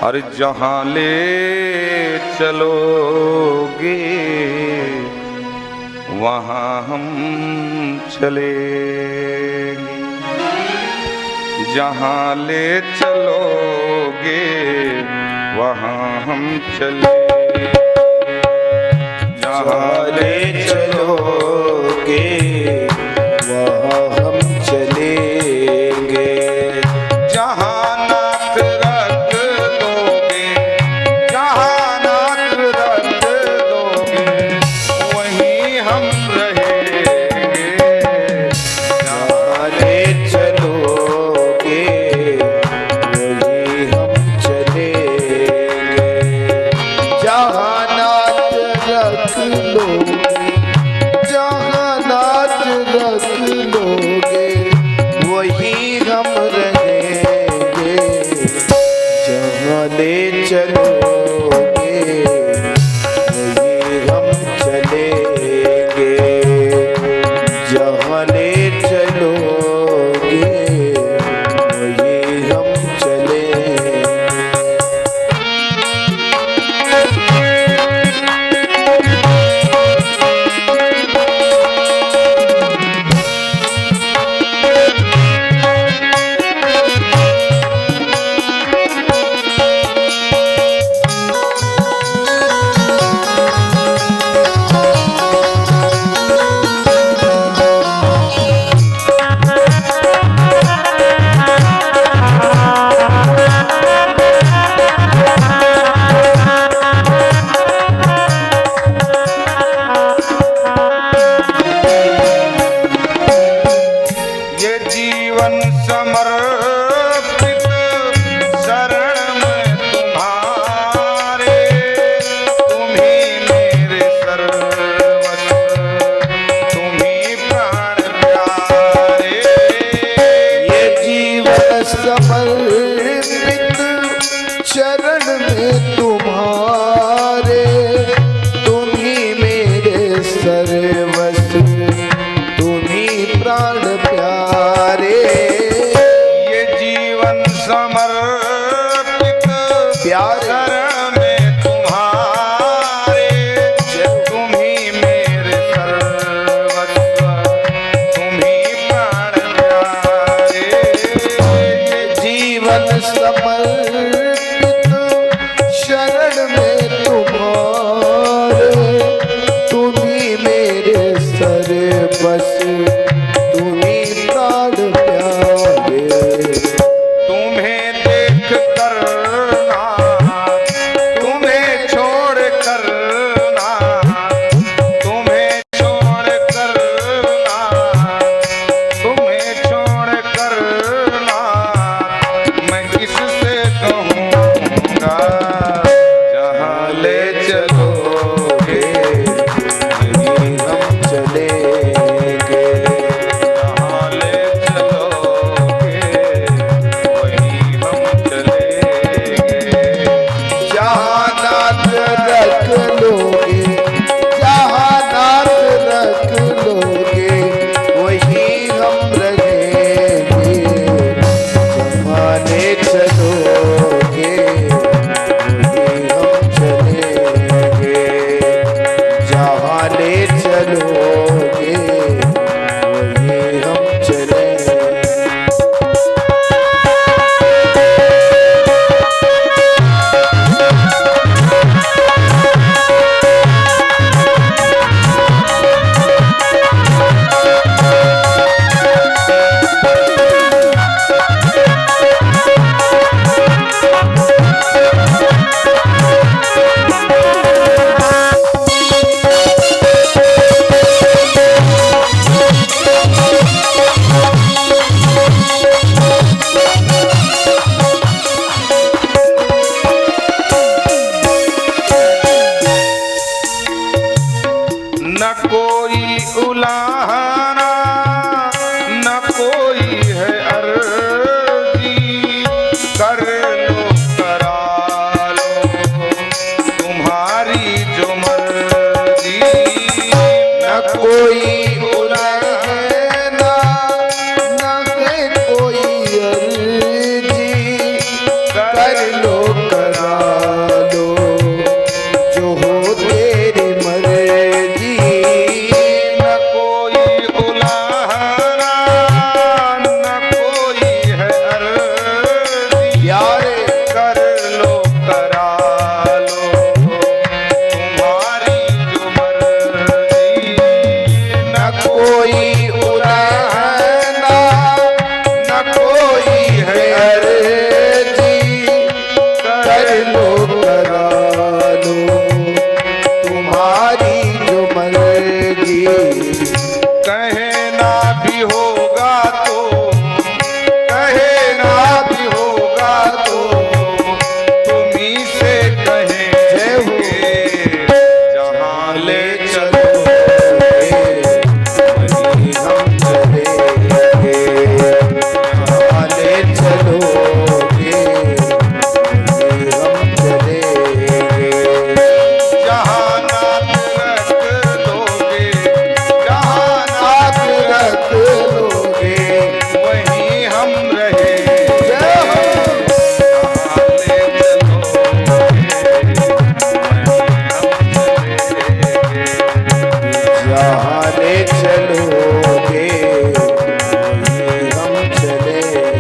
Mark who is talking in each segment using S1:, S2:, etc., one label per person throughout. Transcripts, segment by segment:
S1: और जहाँ ले चलोगे वहाँ हम चलेंगे। जहाँ ले चलोगे वहाँ हम चलेंगे। जहाँ ले चलोगे
S2: वहाँ हम चलेंगे।
S1: जहाँ नाथ रख दोगे, जहाँ नाथ रख दोगे वहीं हम रहेंगे।
S2: जहाँ ले चलोगे वहीं हम चलेंगे। जहाँ नाथ रख लोगे, जहाँ नाथ रख लोगे वहीं हम रहेंगे। जहाँ ले चलोगे वहीं हम चलेंगे। जहाँ ले चलोगे वहीं हम चलेंगे।
S1: ये जीवन समर्पित शरण में तुम्हारे, तुम्ही मेरे सर्वस्व, तुम्ही प्राण प्यारे।
S2: ये जीवन समर्पित चरण में तुम्हारे, तुम्ही मेरे सर्वस्व, तुम्ही प्राण प्यारे।
S1: ये जीवन समर्पित
S2: प्यारे
S1: शरण में तुम्हारे, तुम्ही मेरे सर्वस्व, तुम्ही प्राण प्यारे। ये
S2: जीवन समर्पित शरण में तुम्हारे, तुम्ही मेरे सर्वस्व, तुम्ही प्राण प्यारे।
S1: तुम्हें देख कर
S2: लो करा लो जो हो तेरी मर्जी।
S1: न कोई उलाहना न कोई है अर्जी,
S2: प्यारे
S1: कर लो करा लो तुम्हारी जो मर्जी।
S2: न कोई उलाहना न कोई है अर्जी, कर लो करा लो तुम्हारी जो मर्जी।
S1: कहना भी होगा तो कहना भी होगा तो तुम्ही से कहेंगे, जहाँ ले चलो
S2: वहीं हम चलेंगे, जहाँ ले चलोगे वहीं हम चलेंगे।
S1: जहाँ नाथ रख दोगे, जहाँ
S2: हाथ रख लोगे
S1: वहीं हम रहेंगे।
S2: जय हो।
S1: जहाँ ले चलोगे वहीं हम चलेंगे।
S2: जहाँ ले चलोगे वहीं हम चलेंगे।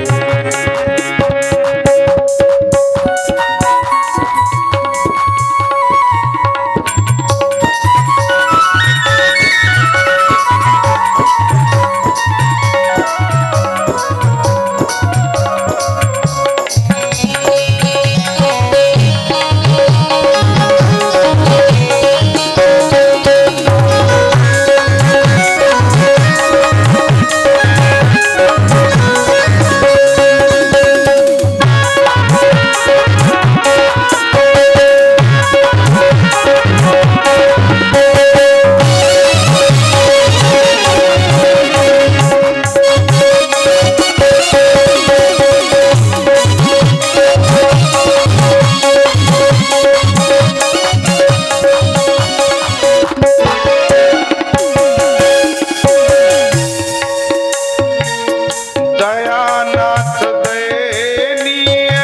S1: दयानाथ दयनीय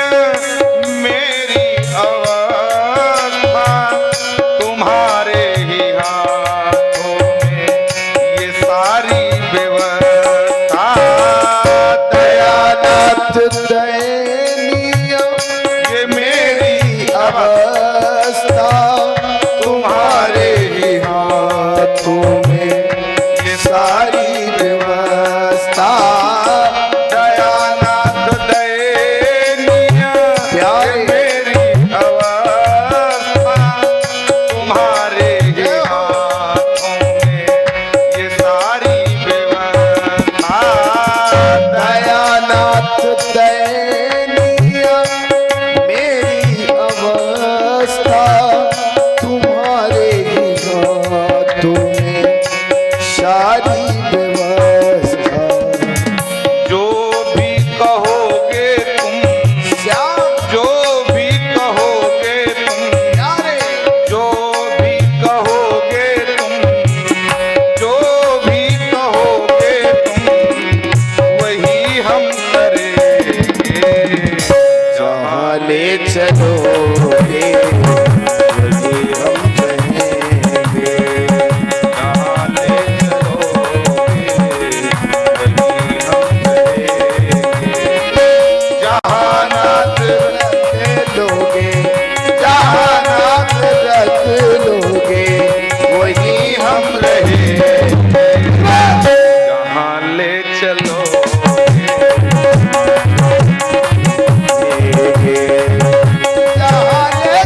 S1: मेरी अवस्था, तुम्हारे ही हाथों में ये सारी व्यवस्था।
S2: दयानाथ दयनीय
S1: ये मेरी
S2: अवस्था, तुम्हारे ही हाथों में
S1: ये
S2: सारी व्यवस्था।
S1: दयानाथ दयनीय
S2: प्यारे।
S1: मेरी अवस्था, तुम्हारे ही हाथों में ये सारी व्यवस्था।
S2: दयानाथ दयनीय मेरी अवस्था, तुम्हारे ही हाथों में सारी व्यवस्था।
S1: जो भी कहोगे तुम,
S2: श्याम
S1: जो भी कहोगे तुम,
S2: प्यारे
S1: जो भी कहोगे तुम, जो भी कहोगे तुम, वही हम करेंगे।
S2: जहाँ ले चलोगे वहीं हम रहेंगे।
S1: जहाँ ले चलोगे वहीं हम रहेंगे। जहाँ नाथ
S2: रख लोगे, जहाँ नाथ रख लोगे वहीं हम
S1: रहेंगे। जहाँ ले चलोगे
S2: रहेंगे। जहाँ ले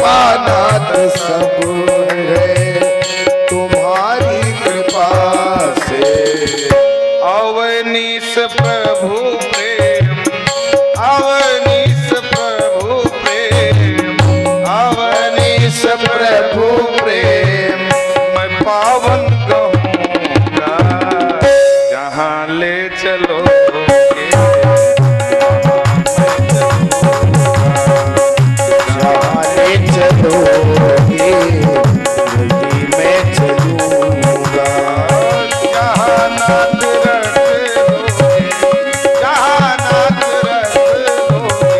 S2: कृपानाथ सब है तुम्हारी कृपा से।
S1: अवनीश प्रभु प्रेम, अवनीश प्रभु प्रेम,
S2: अवनीश प्रभु प्रेम
S1: मैं पावन कहूँगा, जहाँ ले चलोगे
S2: जहाँ ले चलोगे वहीं मैं चलूँगा।
S1: जहाँ नाथ रख दोगे, जहाँ नाथ रख दोगे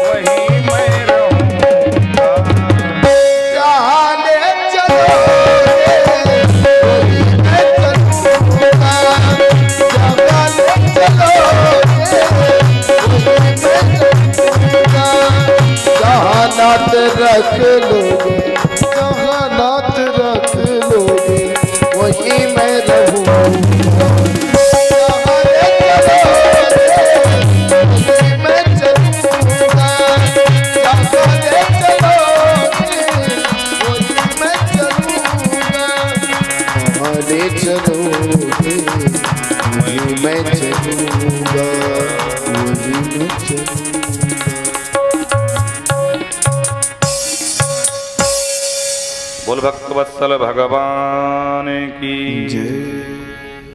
S1: वहीं मैं रहूँगा।
S2: जहाँ ले चलोगे वहीं मैं चलूँगा। जहाँ ले चलोगे वहीं मैं चलूँगा। जहाँ नाथ रख लोगे, जहाँ नाथ रख लोगे वहीं मैं रहूँगा। जहाँ ले चलोगे वहीं मैं चलूँगा। जहाँ ले चलोगे वहीं मैं चलूँगा। जहाँ ले चलोगे वहीं मैं चलूँगा, वहीं मैं चलूँगा।
S1: बोल भक्त वत्सल भगवान की
S2: जय।